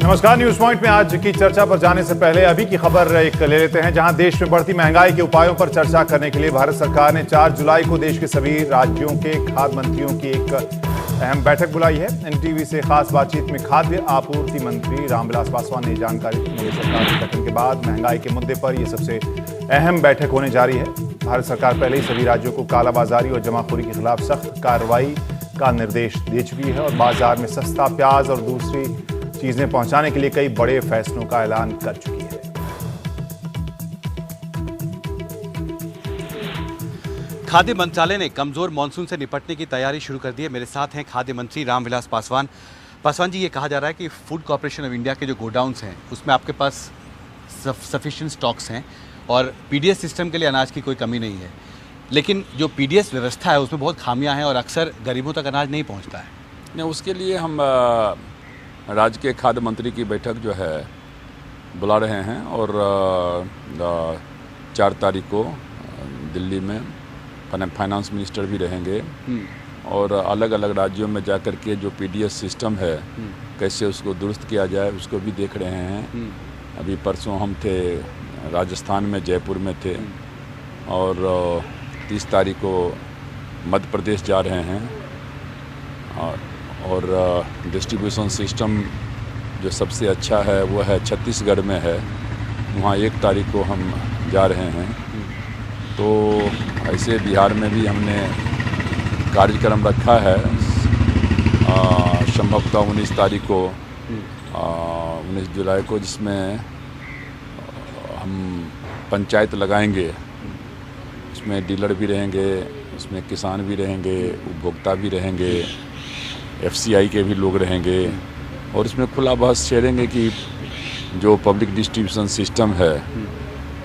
नमस्कार। News point में आज की चर्चा पर जाने से पहले अभी की खबर एक ले लेते हैं, जहां देश में बढ़ती महंगाई के उपायों पर चर्चा करने के लिए भारत सरकार ने 4 जुलाई को देश के सभी राज्यों के खाद्य मंत्रियों की एक अहम बैठक बुलाई है। एनडीटीवी से खास बातचीत में खाद्य आपूर्ति मंत्री रामविलास पासवान ने जानकारी दी। मोदी सरकार के गठन के बाद महंगाई के मुद्दे पर यह सबसे अहम बैठक होने जा रही है। भारत सरकार पहले ही सभी राज्यों को कालाबाजारी और जमाखोरी के खिलाफ सख्त कार्रवाई का निर्देश दे चुकी है और बाजार में सस्ता प्याज और दूसरी चीजें पहुंचाने के लिए कई बड़े फैसलों का ऐलान कर चुकी है। खाद्य मंत्रालय ने कमजोर मानसून से निपटने की तैयारी शुरू कर दी है। मेरे साथ हैं खाद्य मंत्री रामविलास पासवान। पासवान जी, ये कहा जा रहा है कि फूड कॉर्पोरेशन ऑफ इंडिया के जो गोडाउन्स हैं उसमें आपके पास सफिशिएंट स्टॉक्स हैं और पीडीएस सिस्टम के लिए अनाज की कोई कमी नहीं है, लेकिन जो पीडीएस व्यवस्था है उसमें बहुत खामियां हैं और अक्सर गरीबों तक अनाज नहीं पहुंचता है। नहीं, उसके लिए हम राज्य के खाद्य मंत्री की बैठक जो है बुला रहे हैं और 4 तारीख को दिल्ली में फाइनेंस मिनिस्टर भी रहेंगे और अलग अलग राज्यों में जाकर के जो पीडीएस सिस्टम है कैसे उसको दुरुस्त किया जाए उसको भी देख रहे हैं। अभी परसों हम थे राजस्थान में, जयपुर में थे और 30 तारीख को मध्य प्रदेश जा रहे हैं और डिस्ट्रीब्यूशन सिस्टम जो सबसे अच्छा है वो है छत्तीसगढ़ में है, वहाँ 1 तारीख को हम जा रहे हैं। तो ऐसे बिहार में भी हमने कार्यक्रम रखा है संभवतः 19 तारीख को 19 जुलाई को, जिसमें हम पंचायत लगाएंगे। उसमें डीलर भी रहेंगे, उसमें किसान भी रहेंगे, उपभोक्ता भी रहेंगे, एफसीआई के भी लोग रहेंगे और इसमें खुला बहस छेड़ेंगे कि जो पब्लिक डिस्ट्रीब्यूशन सिस्टम है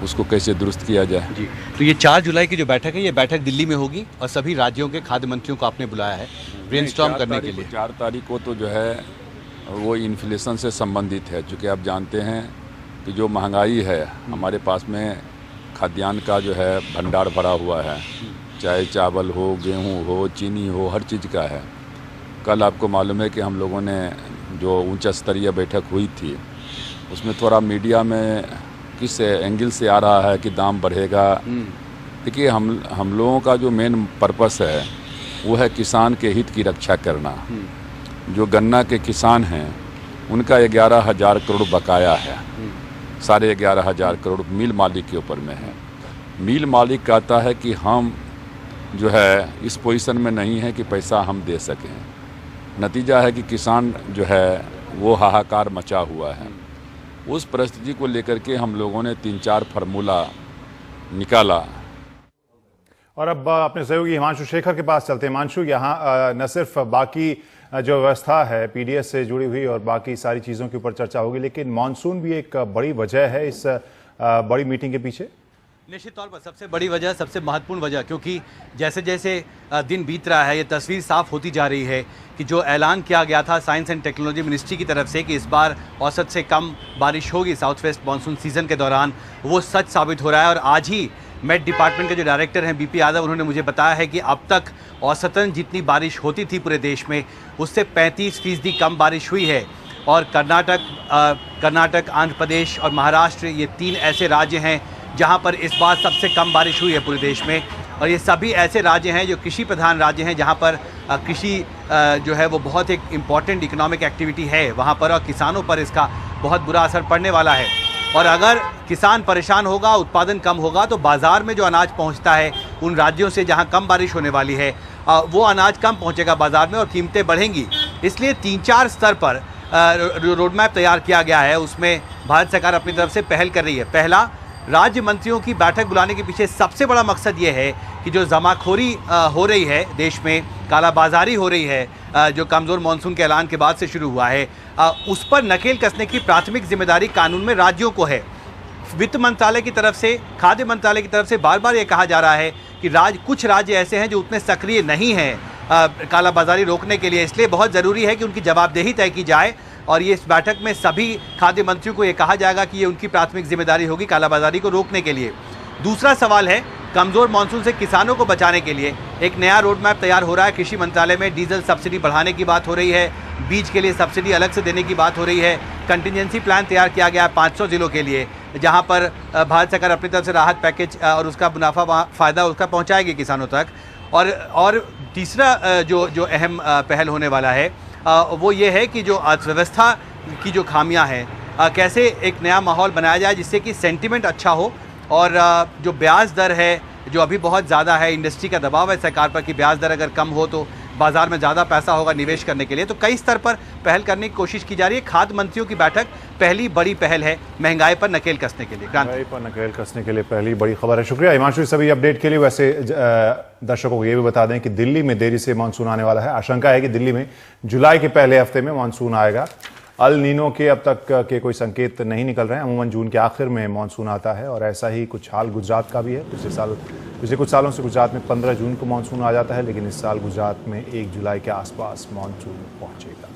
उसको कैसे दुरुस्त किया जाए। जी, तो ये 4 जुलाई की जो बैठक है ये बैठक दिल्ली में होगी और सभी राज्यों के खाद्य मंत्रियों को आपने बुलाया है ब्रेनस्टॉर्म करने के लिए। 4 तारीख को तो जो है वो इन्फ्लेशन से संबंधित है, चूँकि आप जानते हैं कि जो महंगाई है हमारे पास में खाद्यान्न का जो है भंडार भरा हुआ है, चाहे चावल हो, गेहूँ हो, चीनी हो, हर चीज़ का है। कल आपको मालूम है कि हम लोगों ने जो उच्च स्तरीय बैठक हुई थी उसमें थोड़ा मीडिया में किस एंगल से आ रहा है कि दाम बढ़ेगा। देखिए, हम लोगों का जो मेन पर्पस है वो है किसान के हित की रक्षा करना। जो गन्ना के किसान हैं उनका 11,000 करोड़ बकाया है, 11,500 करोड़ मिल मालिक के ऊपर में है। मिल मालिक कहता है कि हम जो है इस पोजीशन में नहीं है कि पैसा हम दे सकें। नतीजा है कि किसान जो है वो हाहाकार मचा हुआ है। उस परिस्थिति को लेकर के हम लोगों ने 3-4 फार्मूला निकाला। और अब अपने सहयोगी हिमांशु शेखर के पास चलते हैं। हिमांशु, यहाँ न सिर्फ बाकी जो व्यवस्था है पीडीएस से जुड़ी हुई और बाकी सारी चीज़ों के ऊपर चर्चा होगी, लेकिन मानसून भी एक बड़ी वजह है इस बड़ी मीटिंग के पीछे। निश्चित तौर पर सबसे बड़ी वजह, सबसे महत्वपूर्ण वजह, क्योंकि जैसे जैसे दिन बीत रहा है ये तस्वीर साफ होती जा रही है कि जो ऐलान किया गया था साइंस एंड टेक्नोलॉजी मिनिस्ट्री की तरफ से कि इस बार औसत से कम बारिश होगी साउथ वेस्ट मानसून सीजन के दौरान, वो सच साबित हो रहा है। और आज ही मेट डिपार्टमेंट के जो डायरेक्टर हैं बीपी यादव, उन्होंने मुझे बताया है कि अब तक औसतन जितनी बारिश होती थी पूरे देश में उससे 35% कम बारिश हुई है। और कर्नाटक, आंध्र प्रदेश और महाराष्ट्र, ये 3 ऐसे राज्य हैं जहां पर इस बार सबसे कम बारिश हुई है पूरे देश में। और ये सभी ऐसे राज्य हैं जो कृषि प्रधान राज्य हैं, जहां पर कृषि जो है वो बहुत एक इम्पॉर्टेंट इकोनॉमिक एक्टिविटी है वहां पर, और किसानों पर इसका बहुत बुरा असर पड़ने वाला है। और अगर किसान परेशान होगा, उत्पादन कम होगा, तो बाज़ार में जो अनाज पहुंचता है उन राज्यों से जहां कम बारिश होने वाली है वो अनाज कम पहुंचेगा बाज़ार में और कीमतें बढ़ेंगी। इसलिए 3-4 स्तर पर रोड मैप तैयार किया गया है, उसमें भारत सरकार अपनी तरफ से पहल कर रही है। पहला, राज्य मंत्रियों की बैठक बुलाने के पीछे सबसे बड़ा मकसद ये है कि जो जमाखोरी हो रही है देश में, कालाबाजारी हो रही है जो कमज़ोर मानसून के ऐलान के बाद से शुरू हुआ है, उस पर नकेल कसने की प्राथमिक जिम्मेदारी कानून में राज्यों को है। वित्त मंत्रालय की तरफ से, खाद्य मंत्रालय की तरफ से बार बार ये कहा जा रहा है कि कुछ राज्य ऐसे हैं जो उतने सक्रिय नहीं हैं कालाबाजारी रोकने के लिए, इसलिए बहुत ज़रूरी है कि उनकी जवाबदेही तय की जाए। और ये इस बैठक में सभी खाद्य मंत्रियों को ये कहा जाएगा कि ये उनकी प्राथमिक जिम्मेदारी होगी कालाबाजारी को रोकने के लिए। दूसरा सवाल है, कमज़ोर मानसून से किसानों को बचाने के लिए एक नया रोड मैप तैयार हो रहा है। कृषि मंत्रालय में डीजल सब्सिडी बढ़ाने की बात हो रही है, बीज के लिए सब्सिडी अलग से देने की बात हो रही है, कंटिजेंसी प्लान तैयार किया गया है 500 जिलों के लिए, जहां पर भारत सरकार अपनी तरफ से राहत पैकेज और उसका मुनाफा फ़ायदा उसका पहुंचाएगी किसानों तक। और तीसरा जो अहम पहल होने वाला है वो ये है कि जो अर्थव्यवस्था की जो खामियां हैं कैसे एक नया माहौल बनाया जाए जिससे कि सेंटिमेंट अच्छा हो, और जो ब्याज दर है जो अभी बहुत ज़्यादा है, इंडस्ट्री का दबाव है सरकार पर कि ब्याज दर अगर कम हो तो बाजार में ज़्यादा पैसा होगा निवेश करने के लिए, तो कई स्तर पर पहल करने की कोशिश की जा रही है। खाद्य मंत्रियों की बैठक पहली बड़ी पहल है महंगाई पर नकेल कसने के लिए। महंगाई पर नकेल कसने के लिए पहली बड़ी खबर है। शुक्रिया हिमांशु सभी अपडेट के लिए। वैसे दर्शकों को ये भी बता दें कि दिल्ली में देरी से मानसून आने वाला है। आशंका है कि दिल्ली में जुलाई के पहले हफ्ते में मानसून आएगा। अल नीनो के अब तक के कोई संकेत नहीं निकल रहे हैं। अमूमन जून के आखिर में मानसून आता है और ऐसा ही कुछ हाल गुजरात का भी है। पिछले कुछ सालों से गुजरात में 15 जून को मानसून आ जाता है, लेकिन इस साल गुजरात में 1 जुलाई के आसपास मानसून पहुंचेगा।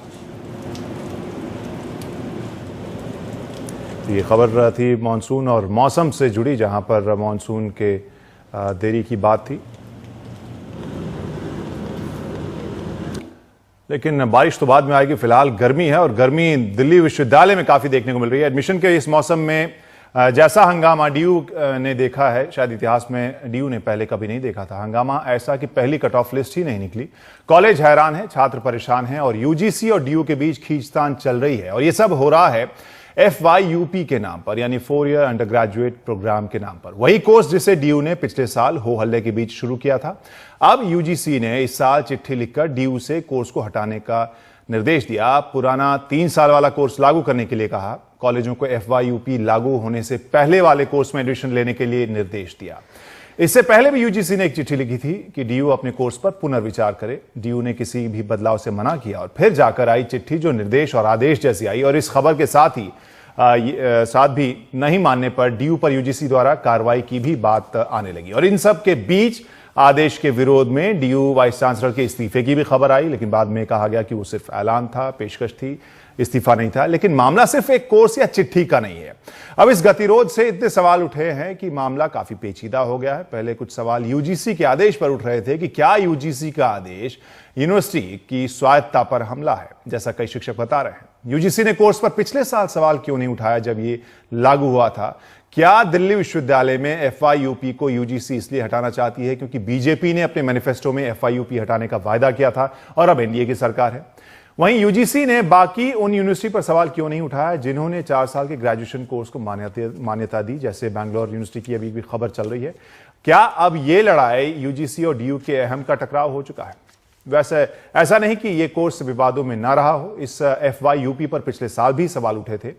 तो ये खबर थी मानसून और मौसम से जुड़ी, जहां पर मानसून के देरी की बात थी। लेकिन बारिश तो बाद में आएगी। फिलहाल गर्मी है और गर्मी दिल्ली विश्वविद्यालय में काफी देखने को मिल रही है। एडमिशन के इस मौसम में जैसा हंगामा डीयू ने देखा है, शायद इतिहास में डीयू ने पहले कभी नहीं देखा था। हंगामा ऐसा कि पहली कट ऑफ लिस्ट ही नहीं निकली। कॉलेज हैरान है, छात्र परेशान हैं और यूजीसी और डीयू के बीच खींचतान चल रही है। और ये सब हो रहा है FYUP के नाम पर, यानी 4 ईयर अंडर ग्रेजुएट प्रोग्राम के नाम पर। वही कोर्स जिसे डीयू ने पिछले साल हो हल्ले के बीच शुरू किया था। अब यूजीसी ने इस साल चिट्ठी लिखकर डीयू से कोर्स को हटाने का निर्देश दिया। पुराना 3 साल वाला कोर्स लागू करने के लिए कहा। कॉलेजों को FYUP लागू होने से पहले वाले कोर्स में एडमिशन लेने के लिए निर्देश दिया। इससे पहले भी यूजीसी ने एक चिट्ठी लिखी थी कि डीयू अपने कोर्स पर पुनर्विचार करे। डीयू ने किसी भी बदलाव से मना किया और फिर जाकर आई चिट्ठी जो निर्देश और आदेश जैसी आई। और इस खबर के साथ भी नहीं मानने पर डीयू पर यूजीसी द्वारा कार्रवाई की भी बात आने लगी। और इन सब के बीच आदेश के विरोध में डीयू वाइस चांसलर के इस्तीफे की भी खबर आई, लेकिन बाद में कहा गया कि वो सिर्फ ऐलान था, पेशकश थी, इस्तीफा नहीं था। लेकिन मामला सिर्फ एक कोर्स या चिट्ठी का नहीं है। अब इस गतिरोध से इतने सवाल उठे हैं कि मामला काफी पेचीदा हो गया है। पहले कुछ सवाल यूजीसी के आदेश पर उठ रहे थे कि क्या यूजीसी का आदेश यूनिवर्सिटी की स्वायत्तता पर हमला है, जैसा कई शिक्षक बता रहे हैं। यूजीसी ने कोर्स पर पिछले साल सवाल क्यों नहीं उठाया जब ये लागू हुआ था? क्या दिल्ली विश्वविद्यालय में FYUP को यूजीसी इसलिए हटाना चाहती है क्योंकि बीजेपी ने अपने मैनिफेस्टो में FYUP हटाने का वायदा किया था और अब एनडीए की सरकार है? वहीं यूजीसी ने बाकी उन यूनिवर्सिटी पर सवाल क्यों नहीं उठाया जिन्होंने 4 साल के ग्रेजुएशन कोर्स को मान्यता दी, जैसे बैंगलोर यूनिवर्सिटी की अभी भी खबर चल रही है। क्या अब ये लड़ाई यूजीसी और डीयू के अहम का टकराव हो चुका है? वैसे ऐसा नहीं कि ये कोर्स विवादों में ना रहा हो। इस FYUP पर पिछले साल भी सवाल उठे थे।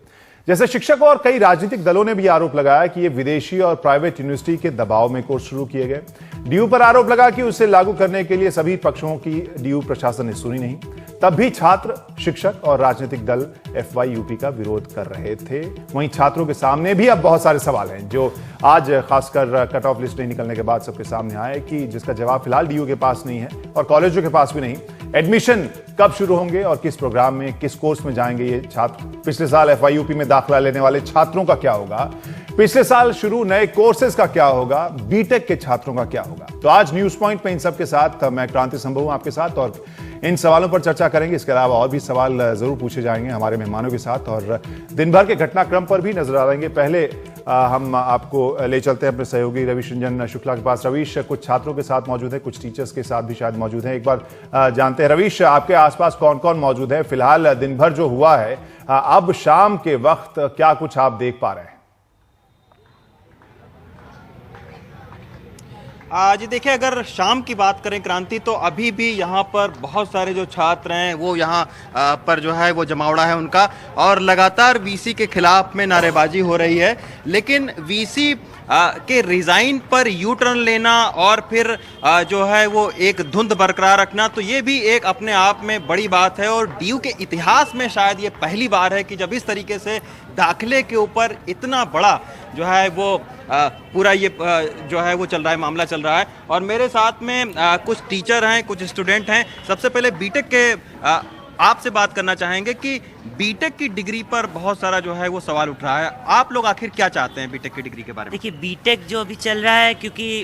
जैसे शिक्षकों और कई राजनीतिक दलों ने भी आरोप लगाया कि ये विदेशी और प्राइवेट यूनिवर्सिटी के दबाव में कोर्स शुरू किए गए। डीयू पर आरोप लगा कि उसे लागू करने के लिए सभी पक्षों की डीयू प्रशासन ने सुनी नहीं। तब भी छात्र, शिक्षक और राजनीतिक दल FYUP का विरोध कर रहे थे। वहीं छात्रों के सामने भी अब बहुत सारे सवाल हैं जो आज खासकर कट ऑफ लिस्ट नहीं निकलने के बाद सबके सामने आए, कि जिसका जवाब फिलहाल डीयू के पास नहीं है और कॉलेजों के पास भी नहीं। एडमिशन कब शुरू होंगे और किस प्रोग्राम में, किस कोर्स में जाएंगे ये छात्र? पिछले साल FYUP में दाखिला लेने वाले छात्रों का क्या होगा? पिछले साल शुरू नए कोर्सेज का क्या होगा? बीटेक के छात्रों का क्या होगा? तो आज न्यूज पॉइंट पे इन सब के साथ मैं क्रांति संभव हूं आपके साथ और इन सवालों पर चर्चा करेंगे। इसके अलावा और भी सवाल जरूर पूछे जाएंगे हमारे मेहमानों के साथ और दिन भर के घटनाक्रम पर भी नजर डालेंगे। पहले हम आपको ले चलते हैं अपने सहयोगी रवीश रंजन शुक्ला के पास। रवीश, कुछ छात्रों के साथ मौजूद है, कुछ टीचर्स के साथ भी शायद मौजूद है। एक बार जानते हैं रवीश, आपके आसपास कौन कौन मौजूद है? फिलहाल दिन भर जो हुआ है, अब शाम के वक्त क्या कुछ आप देख पा रहे हैं? जी देखिए, अगर शाम की बात करें क्रांति, तो अभी भी यहाँ पर बहुत सारे जो छात्र हैं वो यहाँ पर जो है वो जमावड़ा है उनका, और लगातार वीसी के खिलाफ में नारेबाजी हो रही है। लेकिन वीसी के रिज़ाइन पर यू टर्न लेना और फिर जो है वो एक धुंध बरकरार रखना, तो ये भी एक अपने आप में बड़ी बात है। और डीयू के इतिहास में शायद ये पहली बार है कि जब इस तरीके से दाखिले के ऊपर इतना बड़ा जो है वो पूरा ये जो है वो चल रहा है, मामला चल रहा है। और मेरे साथ में कुछ टीचर हैं, कुछ स्टूडेंट हैं। सबसे पहले बीटेक के आपसे बात करना चाहेंगे कि बीटेक की डिग्री पर बहुत सारा जो है वो सवाल उठ रहा है। आप लोग आखिर क्या चाहते हैं बीटेक की डिग्री के बारे में? देखिए, बीटेक जो अभी चल रहा है, क्योंकि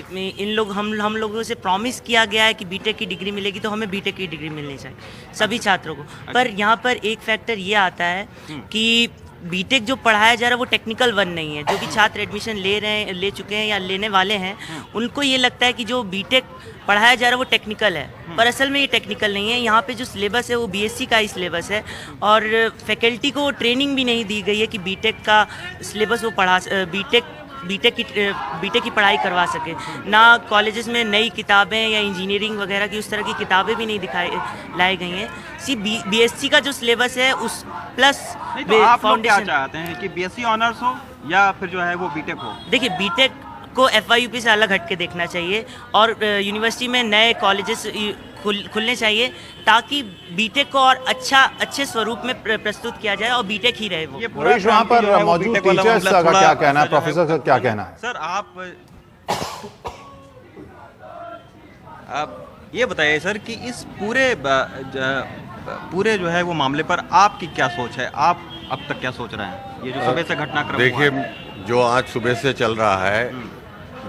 हम लोगों से प्रॉमिस किया गया है कि बीटेक की डिग्री मिलेगी, तो हमें बीटेक की डिग्री मिलनी चाहिए सभी छात्रों को। पर यहाँ पर एक फैक्टर ये आता है कि बीटेक जो पढ़ाया जा रहा है वो टेक्निकल वन नहीं है। जो भी छात्र एडमिशन ले चुके हैं या लेने वाले हैं, उनको ये लगता है कि जो बीटेक पढ़ाया जा रहा है वो टेक्निकल है, पर असल में ये टेक्निकल नहीं है। यहाँ पे जो सिलेबस है वो बीएससी का ही सिलेबस है, और फैकल्टी को ट्रेनिंग भी नहीं दी गई है कि बीटेक का सिलेबस वो बीटेक की पढ़ाई करवा सके। ना कॉलेजेस में नई किताबें या इंजीनियरिंग वगैरह की उस तरह की किताबें भी नहीं लाई गई हैं। बीएससी का जो सिलेबस है उस प्लस तो आप लोग क्या चाहते हैं कि बीएससी ऑनर्स हो या फिर जो है वो बीटेक हो? देखिए, बीटेक को एफआईयूपी से अलग हट के देखना चाहिए, और यूनिवर्सिटी में नए कॉलेजेस खुलने चाहिए ताकि बीटेक को और अच्छे स्वरूप में प्रस्तुत किया जाए और बीटेक ही रहे वो। रवीश, वहाँ पर मौजूद टीचर्स का क्या कहना है, प्रोफेसर का क्या कहना है? सर, आप ये बताइए सर कि इस पूरे जो है वो मामले पर आपकी क्या सोच है? आप अब तक क्या सोच रहे हैं, ये जो सुबह से घटनाक्रम? देखिए, जो आज सुबह से चल रहा है,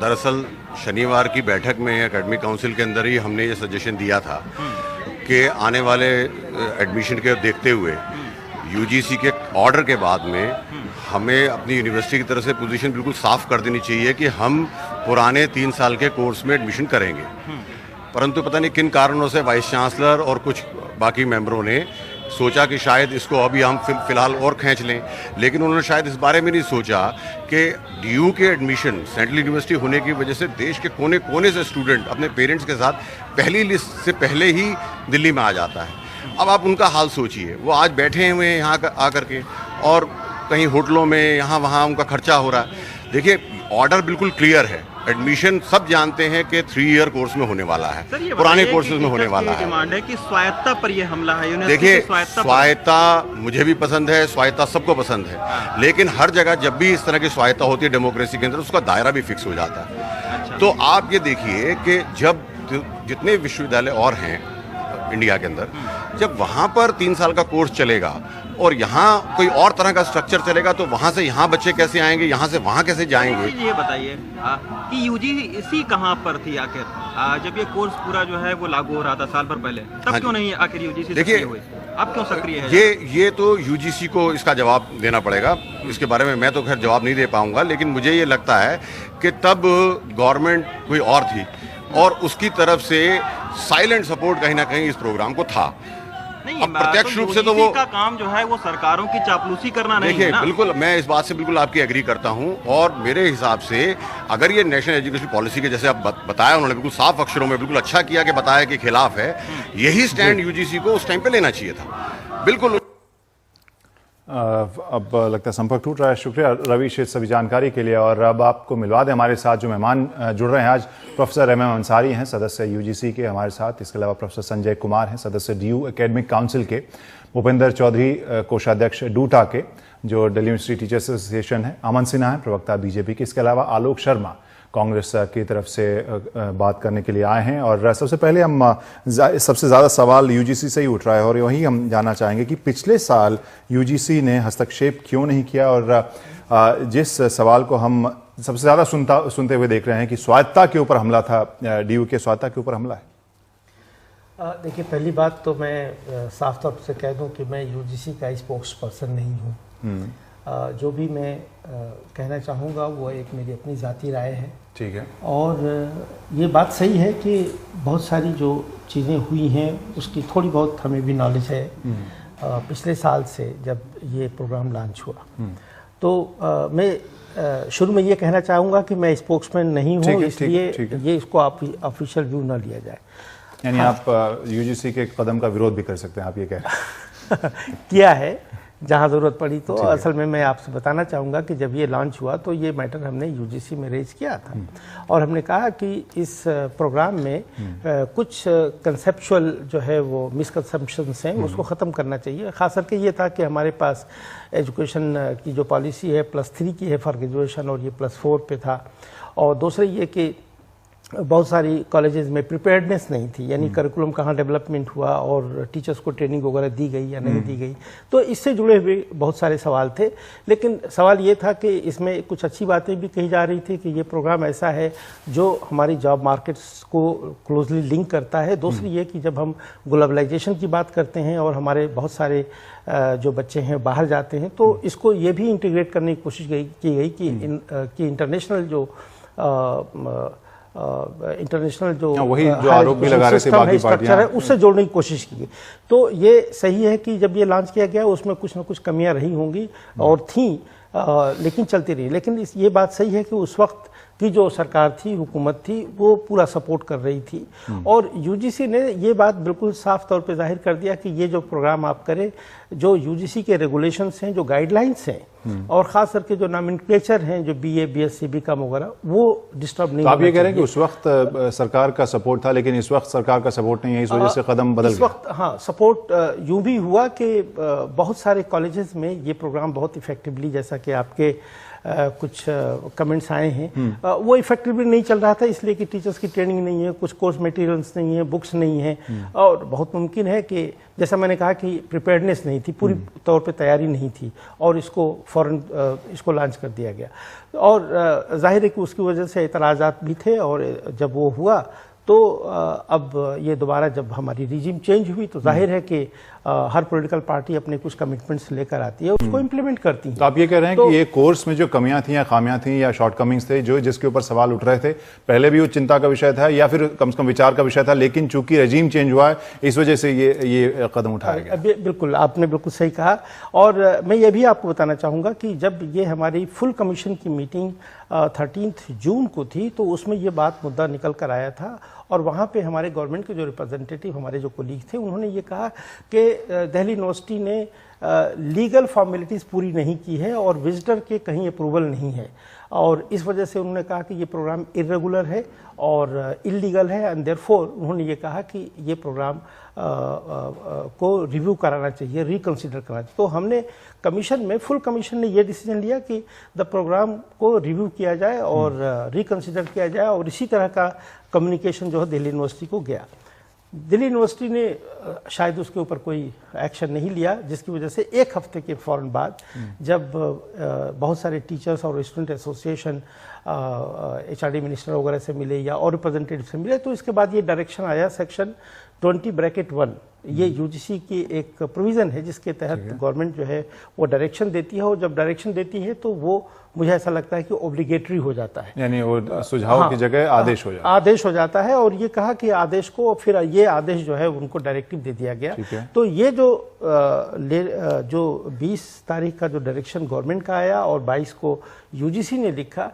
दरअसल शनिवार की बैठक में एकेडमिक काउंसिल के अंदर ही हमने ये सजेशन दिया था कि आने वाले एडमिशन के देखते हुए यूजीसी के ऑर्डर के बाद में हमें अपनी यूनिवर्सिटी की तरफ से पोजीशन बिल्कुल साफ कर देनी चाहिए कि हम पुराने 3 साल के कोर्स में एडमिशन करेंगे। परंतु पता नहीं किन कारणों से वाइस चांसलर और कुछ बाकी मेंबरों ने सोचा कि शायद इसको अभी हम फिलहाल और खींच लें, लेकिन उन्होंने शायद इस बारे में नहीं सोचा कि डीयू के एडमिशन सेंट्रल यूनिवर्सिटी होने की वजह से देश के कोने कोने से स्टूडेंट अपने पेरेंट्स के साथ पहली लिस्ट से पहले ही दिल्ली में आ जाता है। अब आप उनका हाल सोचिए, वो आज बैठे हुए हैं यहाँ आकर के, और कहीं होटलों में यहाँ वहाँ उनका खर्चा हो रहा है। देखिए, ऑर्डर बिल्कुल क्लियर है, एडमिशन सब जानते हैं कि 3 ईयर कोर्स में होने वाला है, पुराने कोर्सेज में होने वाला है। डिमांड है कि स्वायत्ता पर ये हमला है। देखिए, स्वायत्ता मुझे भी पसंद है, स्वायत्ता सबको पसंद है, लेकिन हर जगह जब भी इस तरह की स्वायत्ता होती है डेमोक्रेसी के अंदर, उसका दायरा भी फिक्स हो जाता है। तो आप ये देखिए कि जब जितने विश्वविद्यालय और हैं इंडिया के अंदर, जब वहाँ पर 3 साल का कोर्स चलेगा और यहाँ कोई और तरह का स्ट्रक्चर चलेगा, तो वहाँ से यहाँ बच्चे कैसे आएंगे, यहाँ से वहाँ कैसे जाएंगे? ये बताइए कि यूजीसी कहाँ पर थी आखिर जब ये कोर्स पूरा जो है वो लागू हो रहा था साल भर पहले, तब क्यों नहीं आखिर यूजीसी सक्रिय हुई? अब क्यों सक्रिय है? ये तो यूजीसी को इसका जवाब देना पड़ेगा। इसके बारे में मैं तो खैर जवाब नहीं दे पाऊंगा, लेकिन मुझे ये लगता है कि तब गवर्नमेंट कोई और थी और उसकी तरफ से साइलेंट सपोर्ट कहीं ना कहीं इस प्रोग्राम को था। अब प्रत्यक्ष रूप से तो वो का काम जो है वो सरकारों की चापलूसी करना नहीं है ना? बिल्कुल, मैं इस बात से बिल्कुल आपकी एग्री करता हूं, और मेरे हिसाब से अगर ये नेशनल एजुकेशन पॉलिसी के जैसे आप बताया, उन्होंने बिल्कुल साफ अक्षरों में बिल्कुल अच्छा किया कि बताया कि खिलाफ है, यही स्टैंड यूजीसी को उस टाइम पे लेना चाहिए था। बिल्कुल। अब लगता है संपर्क टूट रहा है। शुक्रिया रवीश इस सभी जानकारी के लिए, और अब आपको मिलवा दें हमारे साथ जो मेहमान जुड़ रहे हैं आज। प्रोफेसर एम अंसारी हैं, सदस्य यूजीसी के हमारे साथ। इसके अलावा प्रोफेसर संजय कुमार हैं, सदस्य डीयू एकेडमिक काउंसिल के। भूपेंद्र चौधरी, कोषाध्यक्ष डूटा के, जो दिल्ली यूनिवर्सिटी टीचर्स एसोसिएशन है। अमन सिन्हा है, प्रवक्ता बीजेपी के। इसके अलावा आलोक शर्मा कांग्रेस की तरफ से बात करने के लिए आए हैं। और सबसे पहले हम सबसे ज़्यादा सवाल यूजीसी से ही उठ रहा है, और वही हम जानना चाहेंगे कि पिछले साल यूजीसी ने हस्तक्षेप क्यों नहीं किया, और जिस सवाल को हम सबसे ज़्यादा सुनते हुए देख रहे हैं कि स्वायत्ता के ऊपर हमला था, डीयू के स्वायत्ता के ऊपर हमला है। देखिए, पहली बात तो मैं साफ तौर से कह दूं कि मैं यूजीसी का स्पोक्स पर्सन नहीं हूँ। जो भी मैं कहना चाहूँगा वो एक मेरी अपनी ज़ाती राय है। ठीक है। और ये बात सही है कि बहुत सारी जो चीज़ें हुई हैं उसकी थोड़ी बहुत हमें भी नॉलेज है पिछले साल से जब ये प्रोग्राम लॉन्च हुआ। तो मैं शुरू में ये कहना चाहूँगा कि मैं स्पोक्समैन नहीं हूँ, इसलिए ये इसको ऑफिशियल व्यू ना लिया जाए। यानी आप यूजीसी के कदम का विरोध भी कर सकते हैं, आप ये कह रहे हैं? किया है जहाँ ज़रूरत पड़ी। तो असल में मैं आपसे बताना चाहूँगा कि जब ये लॉन्च हुआ तो ये मैटर हमने यूजीसी में रेज किया था, और हमने कहा कि इस प्रोग्राम में कुछ कंसेप्चुअल जो है वो मिसकंसेप्शंस हैं, उसको ख़त्म करना चाहिए। ख़ास करके ये था कि हमारे पास एजुकेशन की जो पॉलिसी है +3 की है फॉर ग्रेजुएशन, और ये +4 पे था। और दूसरा ये कि बहुत सारी कॉलेजेस में प्रिपेयर्डनेस नहीं थी, यानी करिकुलम कहाँ डेवलपमेंट हुआ और टीचर्स को ट्रेनिंग वगैरह दी गई या नहीं दी गई। तो इससे जुड़े हुए बहुत सारे सवाल थे, लेकिन सवाल ये था कि इसमें कुछ अच्छी बातें भी कही जा रही थी कि ये प्रोग्राम ऐसा है जो हमारी जॉब मार्केट्स को क्लोजली लिंक करता है। दूसरी ये कि जब हम ग्लोबलाइजेशन की बात करते हैं और हमारे बहुत सारे जो बच्चे हैं बाहर जाते हैं, तो इसको ये भी इंटीग्रेट करने की कोशिश की गई कि इंटरनेशनल जो इंटरनेशनल जो वही जो आरोप भी लगा रहे थे बाकी पार्टियां, उससे जोड़ने की कोशिश की गई। तो ये सही है कि जब ये लॉन्च किया गया उसमें कुछ ना कुछ कमियां रही होंगी और थी, लेकिन चलती रही। लेकिन ये बात सही है कि उस वक्त की जो सरकार थी, हुकूमत थी, वो पूरा सपोर्ट कर रही थी और यूजीसी ने ये बात बिल्कुल साफ तौर पे जाहिर कर दिया कि ये जो प्रोग्राम आप करें, जो यूजीसी के रेगुलेशंस हैं, जो गाइडलाइंस हैं और खास करके जो नॉमेनक्लेचर हैं, जो बीए, बीएससी, बीकॉम वगैरह, वो डिस्टर्ब नहीं। तो आप ये कह रहे हैं कि उस वक्त सरकार का सपोर्ट था, लेकिन इस वक्त सरकार का सपोर्ट नहीं है, इस वजह से कदम बदल गया। इस वक्त हाँ, सपोर्ट यूं भी हुआ कि बहुत सारे कॉलेजेस में ये प्रोग्राम बहुत इफेक्टिवली, जैसा कि आपके कुछ कमेंट्स आए हैं, वो इफेक्टिवली नहीं चल रहा था, इसलिए कि टीचर्स की ट्रेनिंग नहीं है, कुछ कोर्स मटेरियल्स नहीं है, बुक्स नहीं है, और बहुत मुमकिन है कि जैसा मैंने कहा कि प्रिपेयर्डनेस नहीं थी, पूरी तौर पे तैयारी नहीं थी और इसको फौरन इसको लॉन्च कर दिया गया। और जाहिर है कि उसकी वजह से एतराज़ात भी थे और जब वो हुआ तो अब ये दोबारा जब हमारी रिजीम चेंज हुई तो जाहिर है कि हर पॉलिटिकल पार्टी अपने कुछ कमिटमेंट्स लेकर आती है, उसको इम्प्लीमेंट करती है। तो आप ये कह रहे हैं कि ये कोर्स में जो कमियां थी या खामियां थी या शॉर्टकमिंग्स थे, जो जिसके ऊपर सवाल उठ रहे थे, पहले भी वो चिंता का विषय था या फिर कम से कम विचार का विषय था, लेकिन चूंकि रजीम चेंज हुआ है इस वजह से ये कदम उठाया गया। बिल्कुल, आपने बिल्कुल सही कहा। और मैं ये भी आपको बताना चाहूँगा कि जब ये हमारी फुल कमीशन की मीटिंग 13 जून को थी, तो उसमें ये बात मुद्दा निकल कर आया था और वहाँ पे हमारे गवर्नमेंट के जो रिप्रेजेंटेटिव, हमारे जो कोलीग थे, उन्होंने ये कहा कि दिल्ली यूनिवर्सिटी ने लीगल फॉर्मेलिटीज़ पूरी नहीं की है और विजिटर के कहीं अप्रूवल नहीं है, और इस वजह से उन्होंने कहा कि ये प्रोग्राम इरेगुलर है और इलीगल है, एंड देयरफॉर उन्होंने ये कहा कि ये प्रोग्राम को रिव्यू कराना चाहिए, रिकंसिडर करना चाहिए। तो हमने कमीशन में, फुल कमीशन ने ये डिसीजन लिया कि द प्रोग्राम को रिव्यू किया जाए और रिकंसिडर किया जाए, और इसी तरह का कम्युनिकेशन जो है दिल्ली यूनिवर्सिटी को गया। दिल्ली यूनिवर्सिटी ने शायद उसके ऊपर कोई एक्शन नहीं लिया, जिसकी वजह से एक हफ्ते के फौरन बाद जब बहुत सारे टीचर्स और स्टूडेंट एसोसिएशन HRD मिनिस्टर वगैरह से मिले या और रिप्रेजेंटेटिव से मिले, तो इसके बाद ये डायरेक्शन आया सेक्शन 20(1), ये यूजीसी की एक प्रोविज़न है जिसके तहत गवर्नमेंट जो है वो डायरेक्शन देती है, और जब डायरेक्शन देती है तो वो मुझे ऐसा लगता है कि ऑब्लिगेटरी हो जाता है, यानी वो सुझाव की जगह आदेश हो जाता है। आदेश हो जाता है, और ये कहा कि आदेश को, फिर ये आदेश जो है उनको डायरेक्टिव दे दिया गया। तो ये जो 20 तारीख का जो डायरेक्शन गवर्नमेंट का आया और 22 को यूजीसी ने लिखा,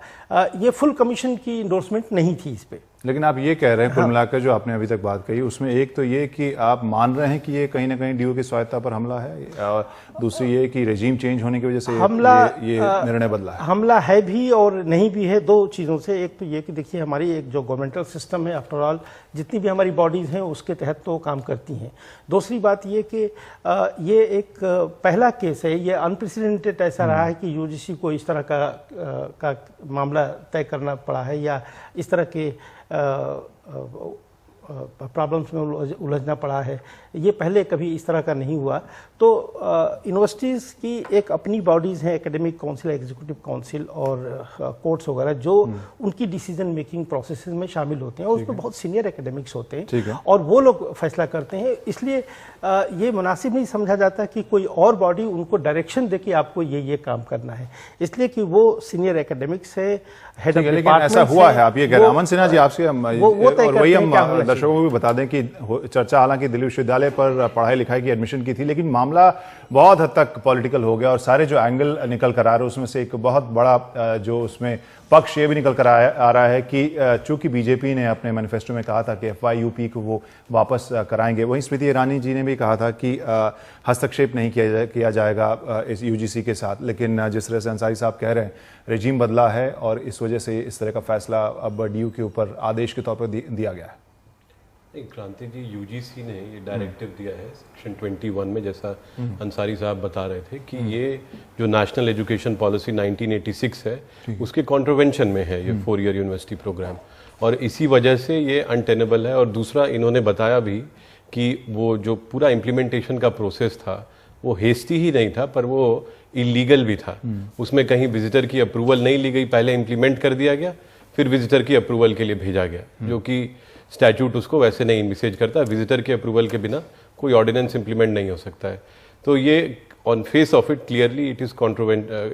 ये फुल कमीशन की इंडोर्समेंट नहीं थी इस पे। लेकिन आप ये कह रहे हैं, कुल मिलाकर जो आपने अभी तक बात कही उसमें एक तो ये कि आप मान रहे हैं कि ये कहीं ना कहीं डीओ की स्वायत्ता पर हमला है, और दूसरी ये कि रेजीम चेंज होने की वजह से ये निर्णय बदला है। हमला है भी और नहीं भी है, दो चीज़ों से। एक तो ये कि देखिए हमारी एक जो गवर्नमेंटल सिस्टम है, आफ्टर ऑल जितनी भी हमारी बॉडीज़ हैं उसके तहत तो काम करती हैं। दूसरी बात ये कि ये एक पहला केस है, ये अनप्रेसिडेंटेड ऐसा रहा है कि यूजीसी को इस तरह का मामला तय करना पड़ा है या इस तरह के प्रॉब्लम्स में उलझना पड़ा है, ये पहले कभी इस तरह का नहीं हुआ। तो यूनिवर्सिटीज़ की एक अपनी बॉडीज़ हैं, एकेडमिक काउंसिल, एग्जीक्यूटिव काउंसिल और कोर्ट्स वगैरह, जो उनकी डिसीजन मेकिंग प्रोसेस में शामिल होते हैं, और उसमें बहुत सीनियर एकेडमिक्स होते हैं और वो लोग फैसला करते हैं। इसलिए ये मुनासिब नहीं समझा जाता कि कोई और बॉडी उनको डायरेक्शन दे कि आपको ये काम करना है, इसलिए कि वो सीनियर एकेडमिक्स है, हेड ऑफ डिपार्टमेंट। ऐसा हुआ है, आप ये कह रहे हैं। अमन सिन्हा जी, आपसे और वही हम दर्शकों को भी बता दें कि चर्चा हालांकि दिल्ली विश्वविद्यालय पर पढ़ाई लिखाई की एडमिशन की थी, लेकिन मामला बहुत हद तक पॉलिटिकल हो गया और सारे जो एंगल निकल कर आ रहे हैं उसमें से एक बहुत बड़ा जो उसमें पक्ष ये भी निकल कर आ रहा है कि चूंकि बीजेपी ने अपने मैनिफेस्टो में कहा था कि FYUP को वो वापस कराएंगे, वहीं स्मृति ईरानी जी ने भी कहा था कि हस्तक्षेप नहीं किया जाएगा इस यूजीसी के साथ। लेकिन जिस तरह से अंसारी साहब कह रहे हैं, रेजीम बदला है और इस वजह से इस तरह का फैसला अब DU के ऊपर आदेश के तौर पर दिया गया है। क्रांति जी, यूजीसी ने ये डायरेक्टिव दिया है सेक्शन 21 में, जैसा अंसारी साहब बता रहे थे कि ये जो नेशनल एजुकेशन पॉलिसी 1986 है उसके कॉन्ट्रोवेंशन में है ये 4 ईयर यूनिवर्सिटी प्रोग्राम, और इसी वजह से ये अनटेनेबल है। और दूसरा, इन्होंने बताया भी कि वो जो पूरा इम्प्लीमेंटेशन का प्रोसेस था वो हेस्टी ही नहीं था, पर वो इलीगल भी था। उसमें कहीं विजिटर की अप्रूवल नहीं ली गई, पहले इम्प्लीमेंट कर दिया गया, फिर विजिटर की अप्रूवल के लिए भेजा गया, जो कि स्टैट्यूट उसको वैसे नहीं इनविसेज करता। विजिटर के अप्रूवल के बिना कोई ऑर्डिनेंस इंप्लीमेंट नहीं हो सकता है। तो ये on face of it clearly it is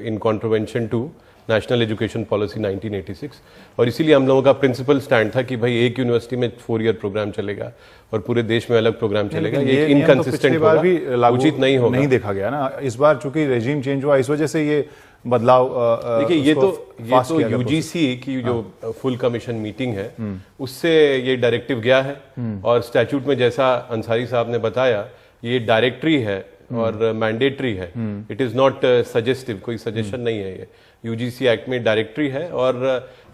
in contravention to National Education Policy 1986, और इसीलिए हम लोगों का प्रिंसिपल स्टैंड था कि भाई एक यूनिवर्सिटी में 4 ईयर प्रोग्राम चलेगा और पूरे देश में अलग प्रोग्राम चलेगा। ये इनकंसिस्टेंट होगा, भी उचित नहीं होगा। नहीं देखा गया ना इस बार, चूंकि रेजिम चेंज हुआ, इस वजह से ये बदलाव। देखिए, ये तो यूजीसी की जो फुल कमीशन मीटिंग है उससे ये डायरेक्टिव गया है, और स्टैट्यूट में जैसा अंसारी साहब ने बताया ये डायरेक्टरी है और मैंडेटरी है। इट इज नॉट सजेस्टिव, कोई सजेशन नहीं है। ये यूजीसी एक्ट में डायरेक्टरी है और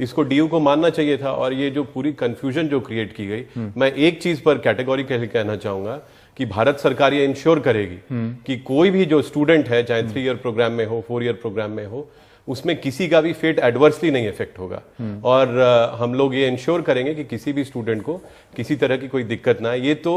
इसको डीयू को मानना चाहिए था। और ये जो पूरी कंफ्यूजन जो क्रिएट की गई, मैं एक चीज पर कैटेगोरिकली कहना चाहूंगा कि भारत सरकार ये इंश्योर करेगी कि कोई भी जो स्टूडेंट है, चाहे 3 ईयर प्रोग्राम में हो, 4 ईयर प्रोग्राम में हो, उसमें किसी का भी फेट एडवर्सली नहीं इफेक्ट होगा। और हम लोग ये इंश्योर करेंगे कि किसी भी स्टूडेंट को किसी तरह की कोई दिक्कत ना है। ये तो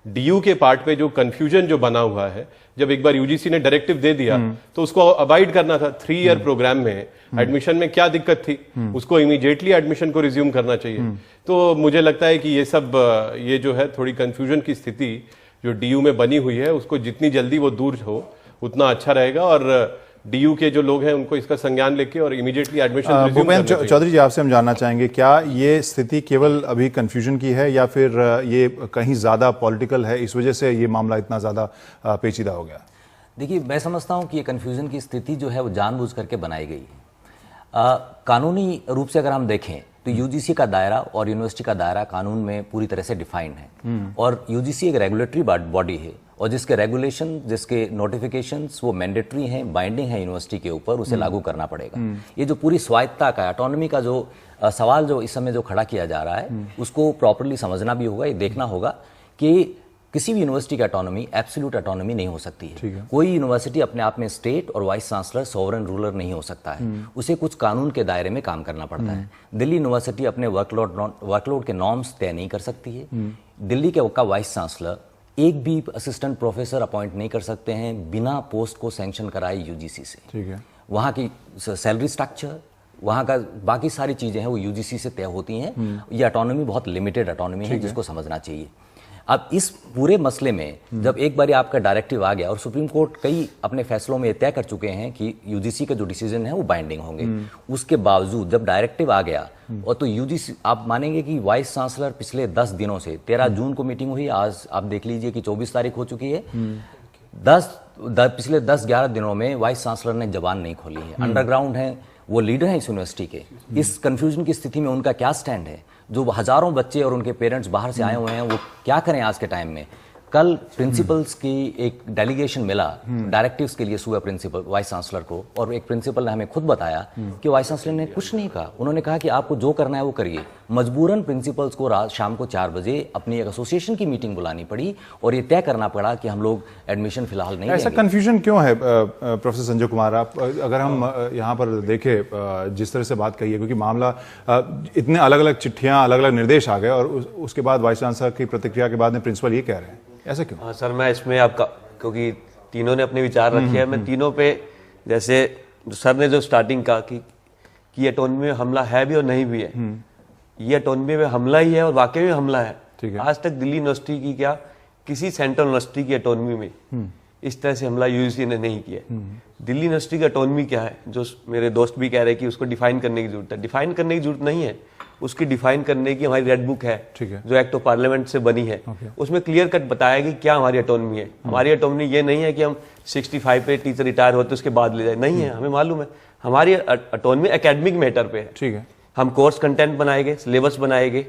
डीयू के पार्ट पे जो कंफ्यूजन जो बना हुआ है, जब एक बार यूजीसी ने डायरेक्टिव दे दिया तो उसको अवॉइड करना था। 3 ईयर प्रोग्राम में एडमिशन में क्या दिक्कत थी, उसको इमीडिएटली एडमिशन को रिज्यूम करना चाहिए। तो मुझे लगता है कि ये सब ये जो है थोड़ी कंफ्यूजन की स्थिति जो डीयू में बनी हुई है, उसको जितनी जल्दी वो दूर हो उतना अच्छा रहेगा। और डीयू के जो लोग हैं उनको इसका संज्ञान लेके और इमीडिएटली एडमिशन रिज्यूम करना चाहिए। चौधरी जी, आपसे हम जानना चाहेंगे, क्या ये स्थिति केवल अभी कंफ्यूजन की है या फिर ये कहीं ज्यादा पॉलिटिकल है, इस वजह से ये मामला इतना ज्यादा पेचीदा हो गया? देखिए, मैं समझता हूं कि ये कन्फ्यूजन की स्थिति जो है वो जानबूझ करके बनाई गई है। कानूनी रूप से अगर हम देखें तो यूजीसी का दायरा और यूनिवर्सिटी का दायरा कानून में पूरी तरह से डिफाइंड है, और यूजीसी एक रेगुलेटरी बॉडी है और जिसके रेगुलेशन, जिसके नोटिफिकेशंस वो मैंडेटरी हैं, बाइंडिंग है यूनिवर्सिटी के ऊपर, उसे लागू करना पड़ेगा। ये जो पूरी स्वायत्ता का, ऑटोनॉमी का जो सवाल जो इस समय जो खड़ा किया जा रहा है, उसको प्रॉपर्ली समझना भी होगा। ये देखना होगा कि किसी भी यूनिवर्सिटी की ऑटोनॉमी एब्सोल्यूट ऑटोनॉमी नहीं हो सकती है। कोई यूनिवर्सिटी अपने आप में स्टेट और वाइस चांसलर, सॉवरेन रूलर नहीं हो सकता है। उसे कुछ कानून के दायरे में काम करना पड़ता है। दिल्ली यूनिवर्सिटी अपने वर्कलोड के नॉर्म्स तय नहीं कर सकती है। दिल्ली के वाइस चांसलर एक भी असिस्टेंट प्रोफेसर अपॉइंट नहीं कर सकते हैं बिना पोस्ट को सैंक्शन कराए यूजीसी से। ठीक है। वहाँ की सैलरी स्ट्रक्चर, वहाँ का बाकी सारी चीजें हैं वो यूजीसी से तय होती हैं। ये ऑटोनॉमी बहुत लिमिटेड ऑटोनॉमी है, जिसको समझना चाहिए। अब इस पूरे मसले में जब एक बार आपका डायरेक्टिव आ गया, और सुप्रीम कोर्ट कई अपने फैसलों में तय कर चुके हैं कि यूजीसी का जो डिसीजन है वो बाइंडिंग होंगे, उसके बावजूद जब डायरेक्टिव आ गया, और तो यूजीसी, आप मानेंगे कि वाइस चांसलर पिछले 10 दिनों से, 13 जून को मीटिंग हुई, आज आप देख लीजिए कि 24 तारीख हो चुकी है, पिछले 10-11 दिनों में वाइस चांसलर ने जबान नहीं खोली है। अंडरग्राउंड है, वो लीडर हैं इस यूनिवर्सिटी के। इस कंफ्यूजन की स्थिति में उनका क्या स्टैंड है? जो हजारों बच्चे और उनके पेरेंट्स बाहर से आए हुए हैं, वो क्या करें आज के टाइम में? कल प्रिंसिपल्स की एक डेलीगेशन मिला डायरेक्टिव्स के लिए सुबह प्रिंसिपल वाइस चांसलर को, और एक प्रिंसिपल ने हमें खुद बताया कि वाइस चांसलर ने कुछ नहीं कहा। उन्होंने कहा कि आपको जो करना है वो करिए। मजबूरन प्रिंसिपल्स को रात शाम को 4 बजे अपनी एक एसोसिएशन की मीटिंग बुलानी पड़ी और ये तय करना पड़ा कि हम लोग एडमिशन फिलहाल नहीं ऐसा कंफ्यूजन क्यों है प्रोफेसर संजय कुमार? आप अगर हम यहाँ पर देखें, जिस तरह से बात कही है, क्योंकि मामला इतने अलग अलग चिट्ठियाँ, अलग अलग निर्देश आ गए और उसके बाद वाइस चांसलर की प्रतिक्रिया के बाद में प्रिंसिपल ये कह रहे हैं, ऐसा क्यों? हाँ सर, मैं इसमें आपका, क्योंकि तीनों ने अपने विचार रखे हैं, मैं तीनों पे, जैसे सर ने जो स्टार्टिंग कहा कि ऑटोनॉमी में हमला है भी और नहीं भी है, ये ऑटोनॉमी में हमला ही है और वाकई में हमला है। आज तक दिल्ली यूनिवर्सिटी की क्या, किसी सेंट्रल यूनिवर्सिटी की ऑटोनॉमी में इस तरह से हमला यूजीसी ने नहीं किया। दिल्ली यूनिवर्सिटी की ऑटोनॉमी क्या है, जो मेरे दोस्त भी कह रहे हैं कि उसको डिफाइन करने की जरूरत है। डिफाइन करने की जरूरत नहीं है, उसकी डिफाइन करने की हमारी रेड बुक है, जो एक्ट ऑफ पार्लियामेंट से बनी है। उसमें क्लियर कट बताया कि क्या हमारी ऑटोनॉमी है। हमारी ऑटोनॉमी ये नहीं है कि हम 65 पे टीचर रिटायर होते उसके बाद ले जाए, नहीं है। हमें मालूम है हमारी ऑटोनॉमी एकेडमिक मैटर पे है। ठीक है, हम कोर्स कंटेंट बनाएंगे, सिलेबस बनाएंगे।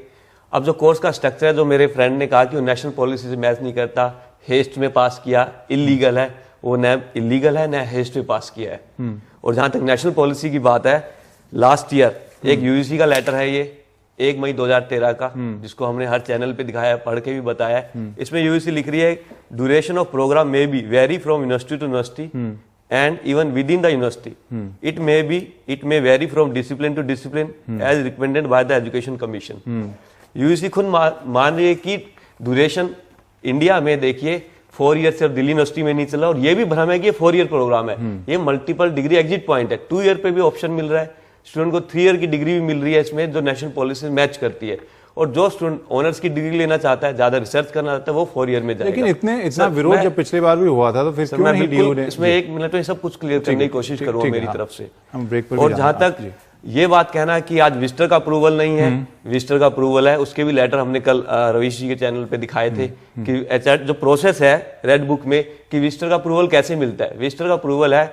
अब जो कोर्स का स्ट्रक्चर है, जो मेरे फ्रेंड ने कहा कि वो नेशनल पॉलिसी से मैच नहीं करता, हेस्ट में पास किया, इलीगल है, वो न इलीगल है न हेस्ट में पास किया है। और जहां तक नेशनल पॉलिसी की बात है, लास्ट ईयर एक यूजीसी का लेटर है, ये 1 मई 2013 का, जिसको हमने हर चैनल पे दिखाया, पढ़ के भी बताया। इसमें यूजीसी लिख रही है, duration of programme may be vary from university to university and even within the university. It may vary from discipline to discipline as recommended by the Education Commission. UGC खुद मान रही है कि ड्यूरेशन इंडिया में देखिए 4 year से Delhi university में नहीं चला, और ये भी भ्रम है कि ये 4 ईयर प्रोग्राम है। ये मल्टीपल डिग्री एग्जिट पॉइंट है। 2 ईयर पे भी ऑप्शन मिल रहा है, स्टूडेंट को 3 ईयर की डिग्री भी मिल रही है इसमें, जो नेशनल पॉलिसी मैच करती है। और जो स्टूडेंट ऑनर्स की डिग्री लेना चाहता है, ज्यादा रिसर्च करना चाहता है, वो 4 ईयर में जाएगा। लेकिन इतना विरोध जब पिछली बार भी हुआ था तो फिर क्यों नहीं DU ने? इसमें 1 मिनट में सब कुछ क्लियर करने की कोशिश करूंगा मेरी तरफ से। हम ब्रेक पर और जहां तक ये बात कहना कि आज विजिटर का अप्रूवल नहीं है, विजिटर का अप्रूवल है, उसके भी लेटर हमने कल रवीश जी के चैनल पे दिखाए थे कि HR जो प्रोसेस है रेड बुक में कि विजिटर का अप्रूवल कैसे मिलता है। विजिटर का अप्रूवल है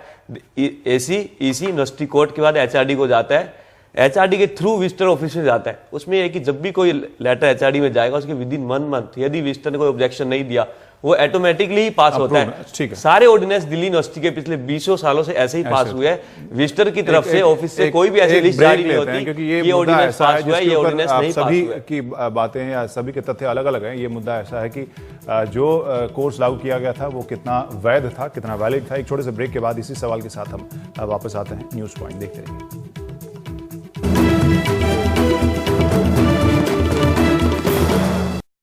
AC EC यूनिवर्सिटी कोर्ट के बाद HRD को जाता है, HRD के थ्रू विजिटर ऑफिस में जाता है। उसमें यह कि जब भी कोई लेटर HRD में जाएगा उसके विदिन 1 मंथ यदि विजिटर ने कोई ऑब्जेक्शन नहीं दिया, वो ऑटोमेटिकली पास होता है। सारे ऑर्डिनेंस दिल्ली यूनिवर्सिटी के पिछले 20 सालों से ऐसे ही पास हुए हैं। विजिटर की तरफ से ऑफिस से कोई भी ऐसी लिस्ट जारी नहीं होती क्योंकि ये ऑर्डिनेंस पास हुआ है, ये ऑर्डिनेंस नहीं पास हुआ है। सभी की बातें या सभी के तथ्य अलग अलग हैं। ये मुद्दा ऐसा है कि जो कोर्स लागू किया गया था वो कितना वैध था, कितना वैलिड था। एक छोटे से ब्रेक के बाद इसी सवाल के साथ हम वापस आते हैं। न्यूज पॉइंट देखते रहिए।